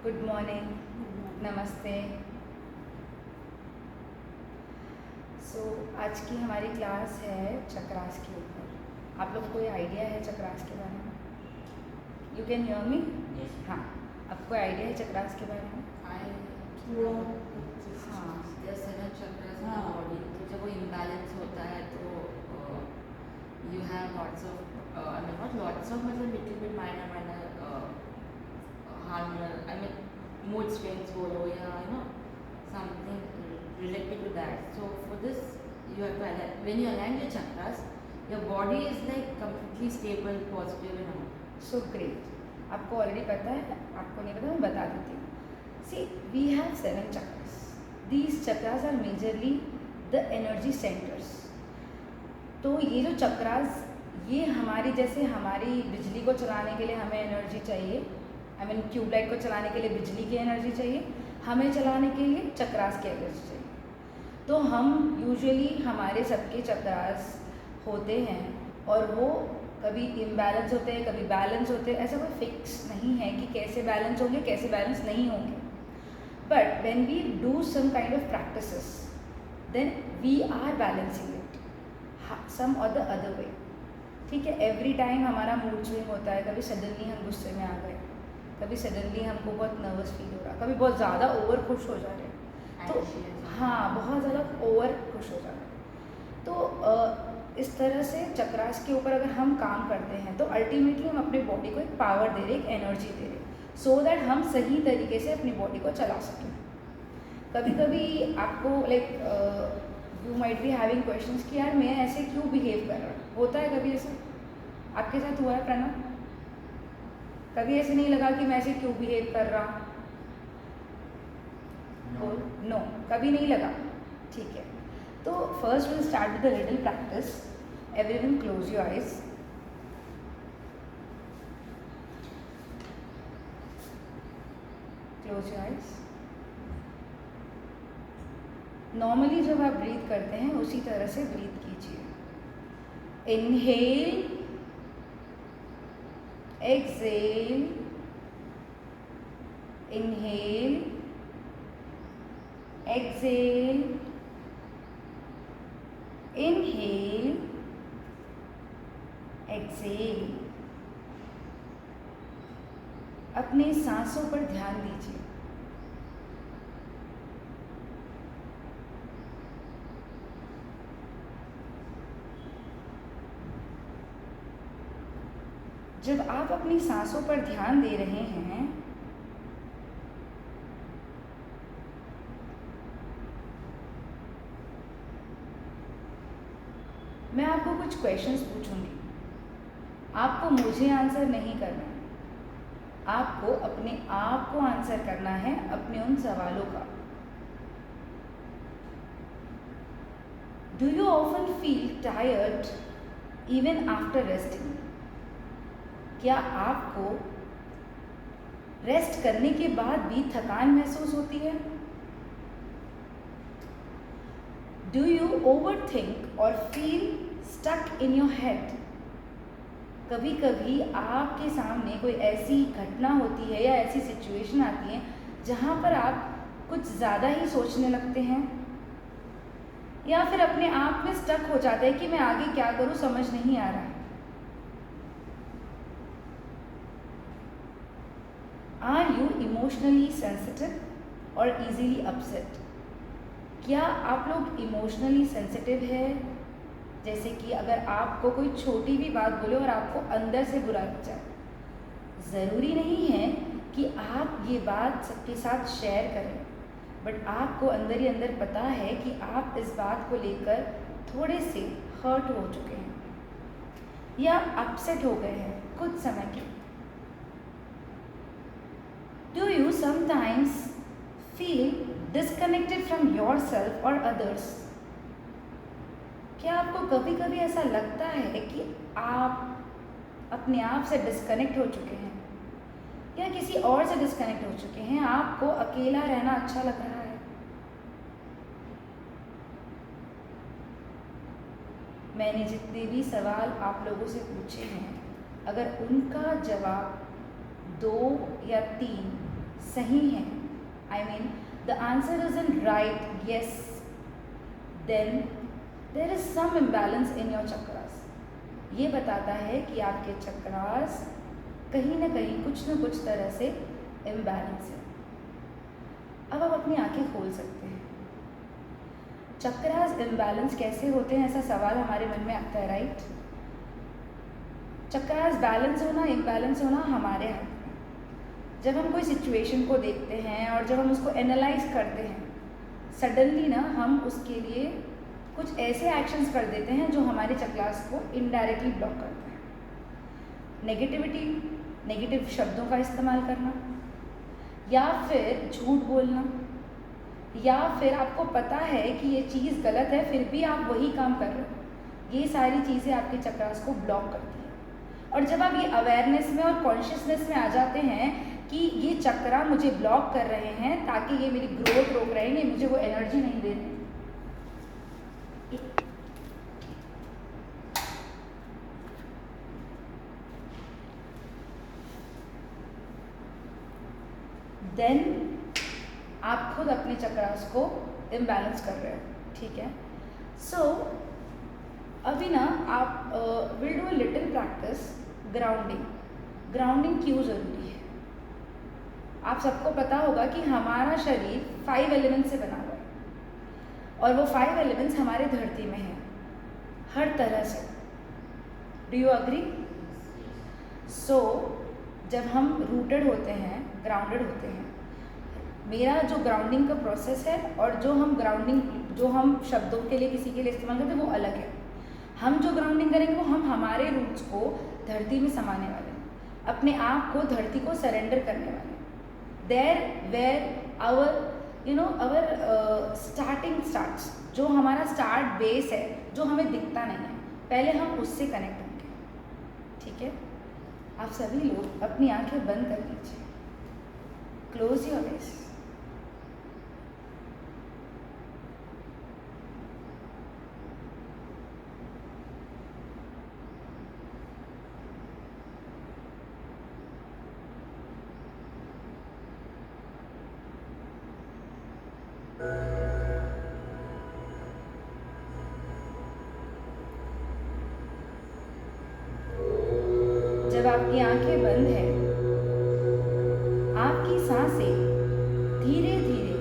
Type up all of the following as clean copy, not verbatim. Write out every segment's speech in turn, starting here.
Good morning, नमस्ते। सो आज की हमारी क्लास है चक्रास के ऊपर। आप लोग को कोई आइडिया है चक्रास के बारे में? You can hear me? हाँ, आपको आइडिया है चक्रास के बारे में? हाँ, जैसे ना चक्रास इन बॉडी, तो जब वो इम्बैलेंस होता है तो you have lots of not lots of मतलब little bit minor hormonal mood swings बोलो या something related to that. So for this you have to align. When you align your chakras, your body is like completely stable, positive and all. So great. आपको already पता है, आपको नहीं पता, मैं बता देती हूँ। See, we have 7 chakras. These chakras are majorly the energy centres. तो ये जो चक्रास, ये हमारी, जैसे हमारी बिजली को चलाने के लिए हमें एनर्जी चाहिए, आई मीन ट्यूबलाइट को चलाने के लिए बिजली की एनर्जी चाहिए, हमें चलाने के लिए चक्रास की एनर्जी चाहिए। तो हम यूजुअली, हमारे सबके चक्रास होते हैं और वो कभी इम्बैलेंस होते हैं, कभी बैलेंस होते हैं। ऐसा कोई फिक्स नहीं है कि कैसे बैलेंस होंगे, कैसे बैलेंस नहीं होंगे। But when we do some kind of practices, then we are balancing it some or the other way. ठीक है, एवरी टाइम हमारा मूड स्विंग होता है। कभी सडनली हम गुस्से में आ गए, कभी सडनली हमको बहुत नर्वस फील हो रहा, कभी बहुत ज़्यादा ओवर खुश हो जा रहे हैं। तो हाँ, बहुत ज़्यादा ओवर खुश हो जा रहे हैं। तो इस तरह से चक्रास के ऊपर अगर हम काम करते हैं तो अल्टीमेटली हम अपने बॉडी को एक पावर दे रहे, एक एनर्जी दे रहे, सो दैट हम सही तरीके से अपनी बॉडी को चला सकें। कभी कभी आपको you might be having questions कि यार मैं ऐसे क्यों बिहेव कर रहा हूँ। होता है कभी ऐसा आपके साथ हुआ है प्रणव? कभी ऐसे नहीं लगा कि मैं ऐसे क्यों बिहेव कर रहा हूँ? नो, कभी नहीं लगा। ठीक है, तो first will start with the little practice. Everyone close your eyes. Close your eyes. Normally जब आप ब्रीथ करते हैं उसी तरह से ब्रीथ कीजिए। Inhale, exhale, inhale, exhale, inhale, exhale। अपने सांसों पर ध्यान दीजिए। जब आप अपनी सांसों पर ध्यान दे रहे हैं, मैं आपको कुछ क्वेश्चंस पूछूंगी। आपको मुझे आंसर नहीं करना है, आपको अपने आप को आंसर करना है अपने उन सवालों का। Do you often feel tired even after resting? क्या आपको रेस्ट करने के बाद भी थकान महसूस होती है? Do you over think or feel stuck in your head? कभी कभी आपके सामने कोई ऐसी घटना होती है या ऐसी सिचुएशन आती है जहाँ पर आप कुछ ज़्यादा ही सोचने लगते हैं, या फिर अपने आप में स्टक हो जाता है कि मैं आगे क्या करूँ, समझ नहीं आ रहा है। आर यू इमोशनली सेंसिटिव और ईजीली अपसेट? क्या आप लोग इमोशनली सेंसिटिव है? जैसे कि अगर आपको कोई छोटी भी बात बोले और आपको अंदर से बुरा लग जाए, ज़रूरी नहीं है कि आप ये बात सबके साथ शेयर करें, बट आपको अंदर ही अंदर पता है कि आप इस बात को लेकर थोड़े से हर्ट हो चुके हैं या अपसेट हो गए हैं कुछ समय के। Do you sometimes feel disconnected from yourself or others? क्या आपको कभी कभी ऐसा लगता है कि आप अपने आप से डिस्कनेक्ट हो चुके हैं? या किसी और से डिस्कनेक्ट हो चुके हैं, आपको अकेला रहना अच्छा लग रहा है। मैंने जितने भी सवाल आप लोगों से पूछे हैं, अगर उनका जवाब 2 या 3 सही हैं, I mean the answer is in right yes, then there is some imbalance in your chakras. ये बताता है कि आपके चक्रास कहीं ना कहीं कुछ न कुछ तरह से इम्बैलेंस है। अब आप अपनी आंखें खोल सकते हैं। चक्रास इम्बैलेंस कैसे होते हैं, ऐसा सवाल हमारे मन में आता है, राइट? चक्रास बैलेंस होना इम्बैलेंस होना हमारे हाथ में। जब हम कोई सिचुएशन को देखते हैं और जब हम उसको एनालाइज करते हैं, सडनली ना हम उसके लिए कुछ ऐसे एक्शंस कर देते हैं जो हमारे चक्रास को इनडायरेक्टली ब्लॉक करते हैं। नेगेटिविटी, नेगेटिव शब्दों का इस्तेमाल करना, या फिर झूठ बोलना, या फिर आपको पता है कि ये चीज़ गलत है फिर भी आप वही काम कर रहे हो, ये सारी चीज़ें आपके चक्रास को ब्लॉक करती हैं। और जब आप ये अवेयरनेस में और कॉन्शियसनेस में आ जाते हैं कि ये चक्रा मुझे ब्लॉक कर रहे हैं ताकि ये मेरी ग्रोथ रोक रहे हैं, ये मुझे वो एनर्जी नहीं दे रहे, देन आप खुद अपने चक्रास को इम्बैलेंस कर रहे हो, ठीक है? सो अभी ना आप will do a little practice grounding. Grounding क्यों ज़रूरी है? आप सबको पता होगा कि हमारा शरीर 5 एलिमेंट्स से बना हुआ है और वो 5 एलिमेंट्स हमारे धरती में हैं हर तरह से। Do you agree? सो जब हम रूटेड होते हैं, ग्राउंडेड होते हैं, मेरा जो ग्राउंडिंग का प्रोसेस है और जो हम शब्दों के लिए किसी के लिए इस्तेमाल करते हैं वो अलग है। हम जो ग्राउंडिंग करेंगे वो हम हमारे रूट्स को धरती में समाने वाले हैं, अपने आप को धरती को सरेंडर करने वाले हैं। There were our starting starts, जो हमारा स्टार्ट बेस है, जो हमें दिखता नहीं है, पहले हम उससे कनेक्ट होंगे, ठीक है? आप सभी लोग अपनी आंखें बंद कर लीजिए, क्लोज योर आईज। जब आपकी आंखें बंद है, आपकी सांसें धीरे धीरे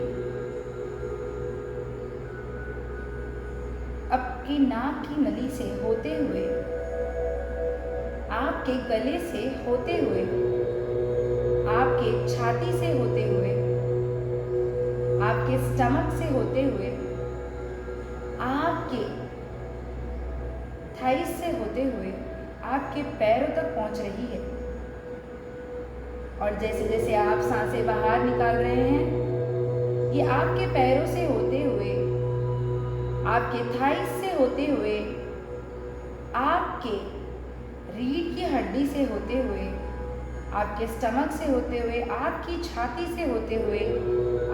आपकी नाक की नली से होते हुए, आपके गले से होते हुए, आपके छाती से होते हुए, आपके स्टमक से होते हुए, आपके थाइस से होते हुए आपके पैरों तक पहुंच रही है। और जैसे जैसे आप सांसें बाहर निकाल रहे हैं, ये आपके पैरों से होते हुए, आपके थाइस से होते हुए, आपके रीढ़ की हड्डी से होते हुए, आपके स्टमक से होते हुए, आपकी छाती से होते हुए,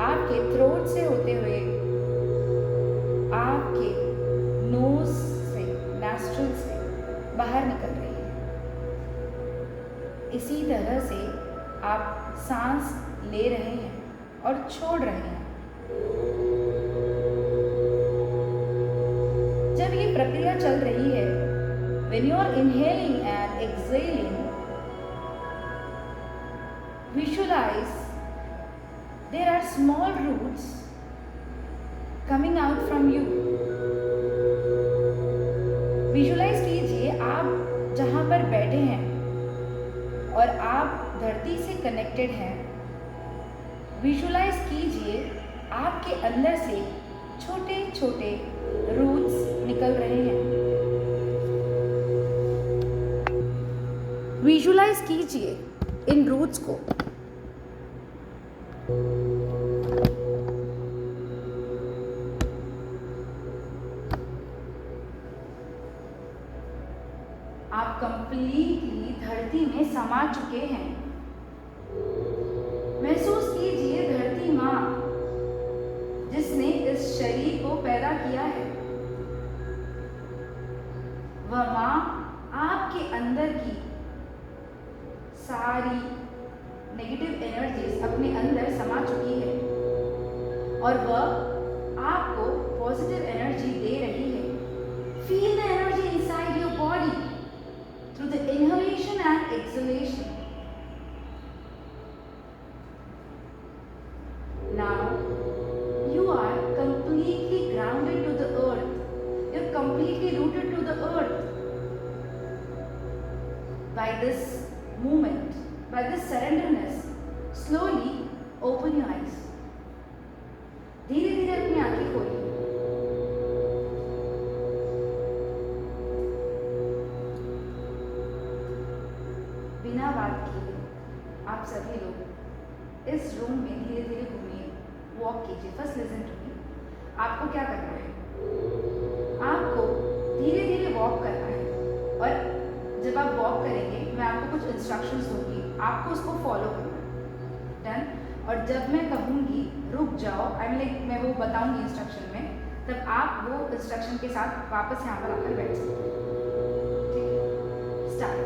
आपके थ्रोट से होते हुए, आपके नोज से, नॉस्ट्रिल से बाहर निकल रही है। इसी तरह से आप सांस ले रहे हैं और छोड़ रहे हैं। जब ये प्रक्रिया चल रही है, when you are inhaling and exhaling, visualize there are small roots coming out from you. Visualise कीजिए आप जहाँ पर बैठे हैं और आप धरती से कनेक्टेड हैं। विजुलाइज कीजिए आपके अंदर से छोटे छोटे रूट्स निकल रहे हैं। विजुलाइज कीजिए इन रूट्स को। आप कंप्लीटली धरती में समा चुके हैं। अपने अंदर समा चुकी है और वह आपको पॉजिटिव एनर्जी दे रही है. Feel the energy inside your body through the inhalation and exhalation. Now you are completely grounded to the earth. You're completely rooted to the earth. By this movement, by this surrenderness, slowly open your eyes. धीरे धीरे अपनी आंखें खोलिए. बिना बात किए आप सभी लोग इस रूम में धीरे धीरे घूमिए, वॉक कीजिए. First listen to me. आपको क्या करना है? आपको धीरे धीरे वॉक करना है और जब आप वॉक करेंगे मैं आपको कुछ इंस्ट्रक्शंस दूंगी, आपको उसको फॉलो करना है. डन? और जब मैं कहूँगी रुक जाओ, मैं वो बताऊंगी इंस्ट्रक्शन में, तब आप वो इंस्ट्रक्शन के साथ वापस यहाँ पर आकर बैठ सकते हैं. ठीक है? स्टार्ट.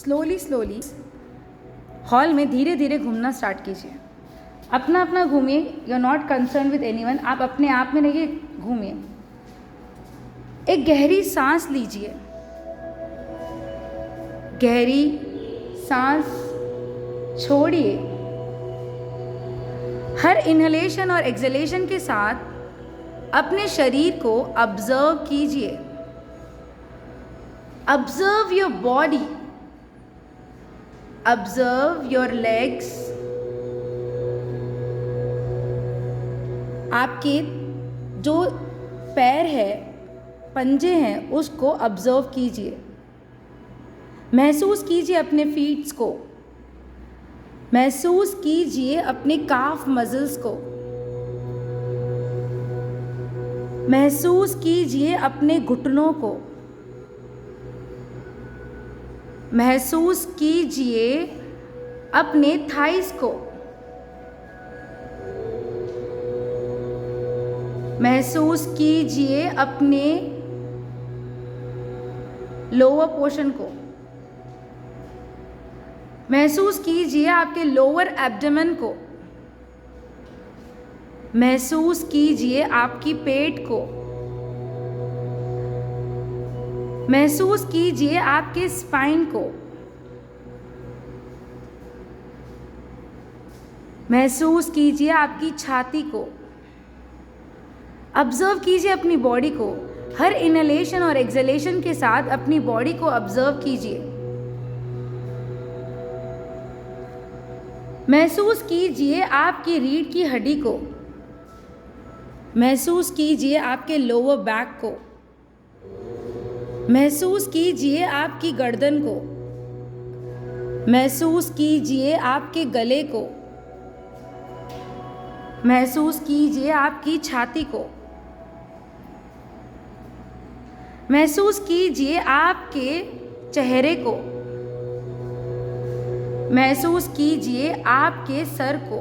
स्लोली हॉल में धीरे धीरे घूमना स्टार्ट कीजिए. अपना अपना घूमिए. You are not concern with anyone. आप अपने आप में रहिए, घूमिए. एक गहरी सांस लीजिए. गहरी सांस छोड़िए. हर इनहेलेशन और एक्सहेलेशन के साथ अपने शरीर को ऑब्जर्व कीजिए. Observe your body. Observe your legs. आपके जो पैर है, पंजे हैं, उसको ऑब्जर्व कीजिए. महसूस कीजिए अपने फीट्स को. महसूस कीजिए अपने काफ मसल्स को. महसूस कीजिए अपने घुटनों को. महसूस कीजिए अपने थाइस को. महसूस कीजिए अपने लोअर पोर्शन को. महसूस कीजिए आपके लोअर एब्डोमेन को. महसूस कीजिए आपकी पेट को. महसूस कीजिए आपके स्पाइन को. महसूस कीजिए आपकी छाती को. ऑब्जर्व कीजिए अपनी बॉडी को. हर इनहेलेशन और एक्सहेलेशन के साथ अपनी बॉडी को ऑब्जर्व कीजिए. महसूस कीजिए आपकी रीढ़ की हड्डी को. महसूस कीजिए आपके लोअर बैक को. महसूस कीजिए आपकी गर्दन को. महसूस कीजिए आपके गले को. महसूस कीजिए आपकी छाती को. महसूस कीजिए आपके चेहरे को. महसूस कीजिए आपके सर को.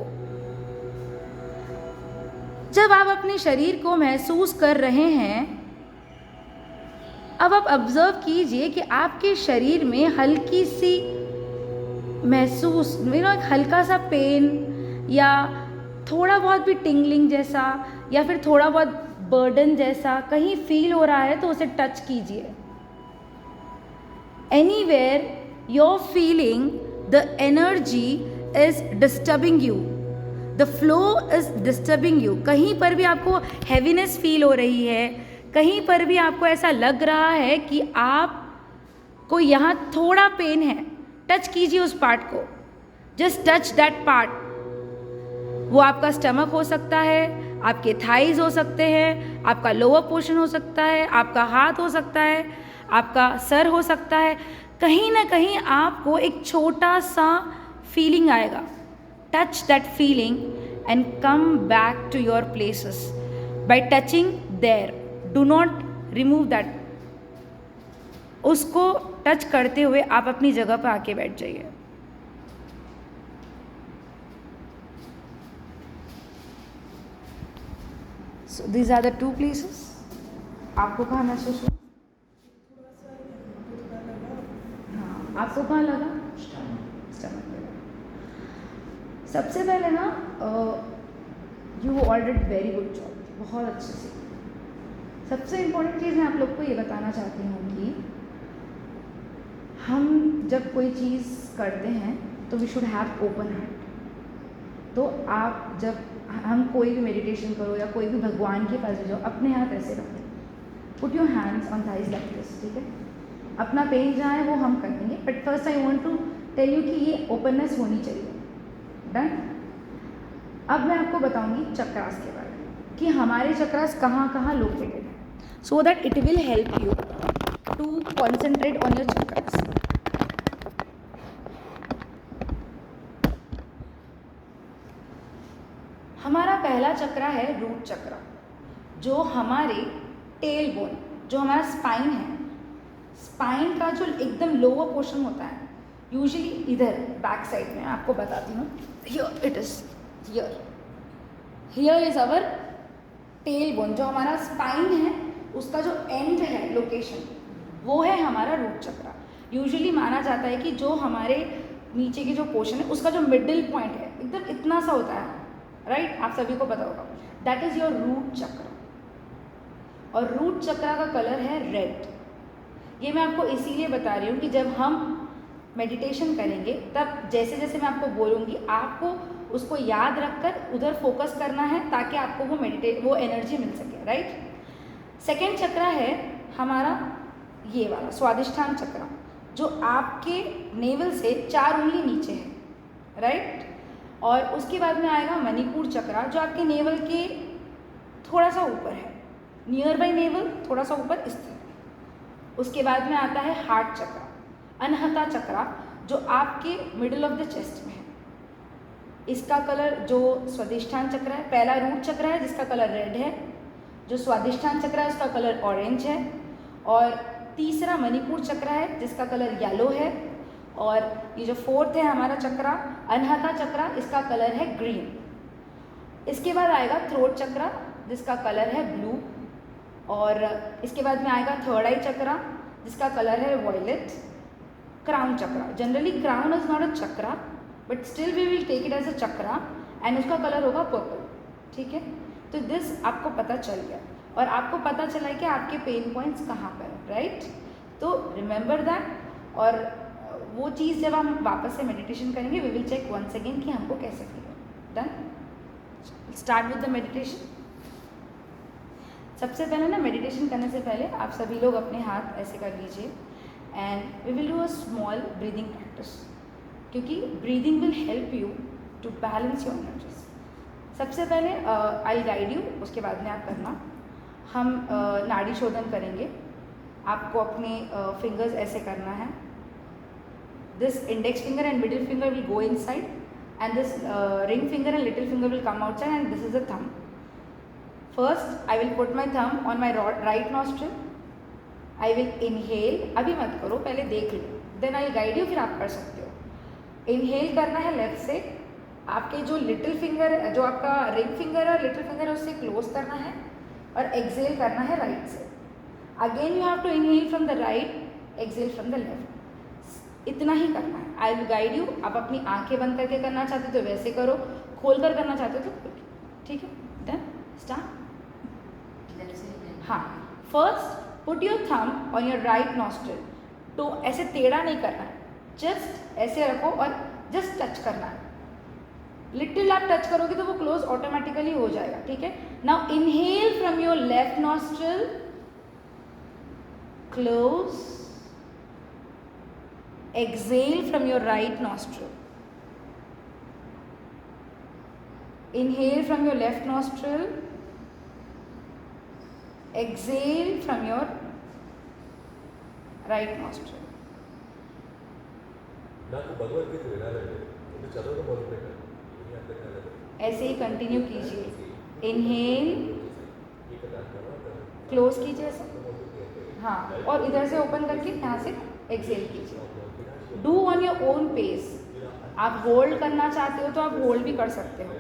जब आप अपने शरीर को महसूस कर रहे हैं, अब आप ऑब्जर्व कीजिए कि आपके शरीर में हल्की सी महसूस, हल्का सा पेन या थोड़ा बहुत भी टिंगलिंग जैसा या फिर थोड़ा बहुत बर्डन जैसा कहीं फील हो रहा है तो उसे टच कीजिए. Anywhere you're feeling the energy is disturbing you, the flow is disturbing you. कहीं पर भी आपको heaviness फील हो रही है, कहीं पर भी आपको ऐसा लग रहा है कि आपको यहाँ थोड़ा पेन है, टच कीजिए उस पार्ट को. Just touch that part. वो आपका स्टमक हो सकता है, आपके थाइज हो सकते हैं, आपका लोअर पोर्शन हो सकता है, आपका हाथ हो सकता है, आपका सर हो सकता है. कहीं ना कहीं आपको एक छोटा सा फीलिंग आएगा. Touch that feeling and come back to your places by touching there. Do not remove that. उसको टच करते हुए आप अपनी जगह पर आके बैठ जाइए. So these are the 2 places. आपको कहाँ महसूस हुआ? आपको कहाँ लगा? स्टमक में लगा। सबसे पहले ना you already very good job, बहुत अच्छे से। सबसे इम्पोर्टेंट चीज़ मैं आप लोग को ये बताना चाहती हूँ कि हम जब कोई चीज़ करते हैं तो we should have open heart. तो आप जब हम कोई भी मेडिटेशन करो या कोई भी भगवान के पास जाओ, अपने हाथ ऐसे रखो, put your hands on thighs like this, ठीक है? अपना पेन जहाँ है वो हम करेंगे, but first I want to tell you कि ये ओपननेस होनी चाहिए। डन? अब मैं आपको बताऊंगी चक्रास के बारे में कि हमारे चक्रास कहाँ कहाँ लोकेटेड है, so that it will help you to concentrate on your chakras. हमारा पहला चक्रा है रूट चक्रा, जो हमारे टेल बोन, जो हमारा स्पाइन है, स्पाइन का जो एकदम लोअर पोर्शन होता है, यूजुअली इधर बैक साइड में, आपको बताती हूँ, here it is, here is our tail bone, जो हमारा स्पाइन है उसका जो एंड है लोकेशन, वो है हमारा रूट चक्रा। यूजुअली माना जाता है कि जो हमारे नीचे की जो पोर्शन है उसका जो मिडिल पॉइंट है एकदम इतना सा होता है, राइट? आप सभी को पता होगा, दैट इज योर रूट चक्रा। और रूट चक्रा का कलर है रेड। ये मैं आपको इसीलिए बता रही हूँ कि जब हम मेडिटेशन करेंगे तब जैसे जैसे मैं आपको बोलूँगी, आपको उसको याद रखकर उधर फोकस करना है ताकि आपको वो एनर्जी मिल सके, राइट? सेकेंड चक्रा है हमारा ये वाला स्वादिष्ठान चक्रा, जो आपके नेवल से 4 उंगली नीचे है, राइट? और उसके बाद में आएगा मणिपुर चक्रा, जो आपके नेवल के थोड़ा सा ऊपर है, नियर बाई नेवल, थोड़ा सा ऊपर स्थित। उसके बाद में आता है हार्ट चक्रा, अनहता चक्रा, जो आपके मिडिल ऑफ द चेस्ट में है। इसका कलर, जो स्वादिष्ठान चक्र है, पहला रूट चक्र है जिसका कलर रेड है, जो स्वादिष्ठान चक्र है उसका कलर ऑरेंज है, और तीसरा मणिपुर चक्र है जिसका कलर येलो है, और ये जो फोर्थ है हमारा चक्रा अनहता चक्रा, इसका कलर है ग्रीन। इसके बाद आएगा थ्रोट चक्रा जिसका कलर है ब्लू, और इसके बाद में आएगा थर्ड आई चक्रा जिसका कलर है violet. Crown chakra, generally crown is not a chakra but still we will take it as a chakra, and उसका कलर होगा पर्पल, ठीक है? तो दिस आपको पता चल गया, और आपको पता चला है कि आपके पेन पॉइंट्स कहाँ पर है, राइट? तो रिमेंबर दैट। और वो चीज़ जब हम वापस से मेडिटेशन करेंगे, we will check once again कि हमको कैसे फील है। Done? Start with the meditation. सबसे पहले ना, मेडिटेशन करने से पहले आप सभी लोग अपने हाथ ऐसे कर लीजिए, and we will do a small breathing practice, क्योंकि breathing will help you to balance your energies. सबसे पहले आई गाइड यू, उसके बाद में आप करना। हम नाड़ी शोधन करेंगे। आपको अपने फिंगर्स ऐसे करना है। This index finger and middle finger will go inside, and this ring finger and little finger will come outside, and this is the thumb. First, I will put my thumb on my right nostril. I will inhale. अभी मत करो, पहले देख लो, then I will guide you, फिर आप कर सकते हो। Inhale करना है लेफ्ट से, आपके जो लिटिल फिंगर, जो आपका रिंग फिंगर है और लिटिल फिंगर है उससे क्लोज करना है, और एक्सेल करना है राइट से। Again you have to inhale from the right, exhale from the left. इतना ही करना है। I will guide you. आप अपनी आंखें बंद करके करना चाहते हो तो वैसे करो, खोल कर करना चाहते हो तो खोल के, ठीक है? डन? स्टार्ट। हाँ, first put your thumb on your right nostril. तो ऐसे टेढ़ा नहीं करना है, जस्ट ऐसे रखो और जस्ट टच करना है। लिटिल आप टच करोगे तो वो क्लोज ऑटोमेटिकली हो जाएगा, ठीक है? Now inhale from your left nostril, close, exhale from your right nostril, inhale from your left nostril, exhale from your right nostril. ऐसे ही कंटिन्यू कीजिए। इनहेल, क्लोज कीजिए ऐसे, हाँ, और इधर से ओपन करके यहाँ से एक्सेल कीजिए। Do on your own pace. आप होल्ड करना चाहते हो तो आप होल्ड भी कर सकते हो।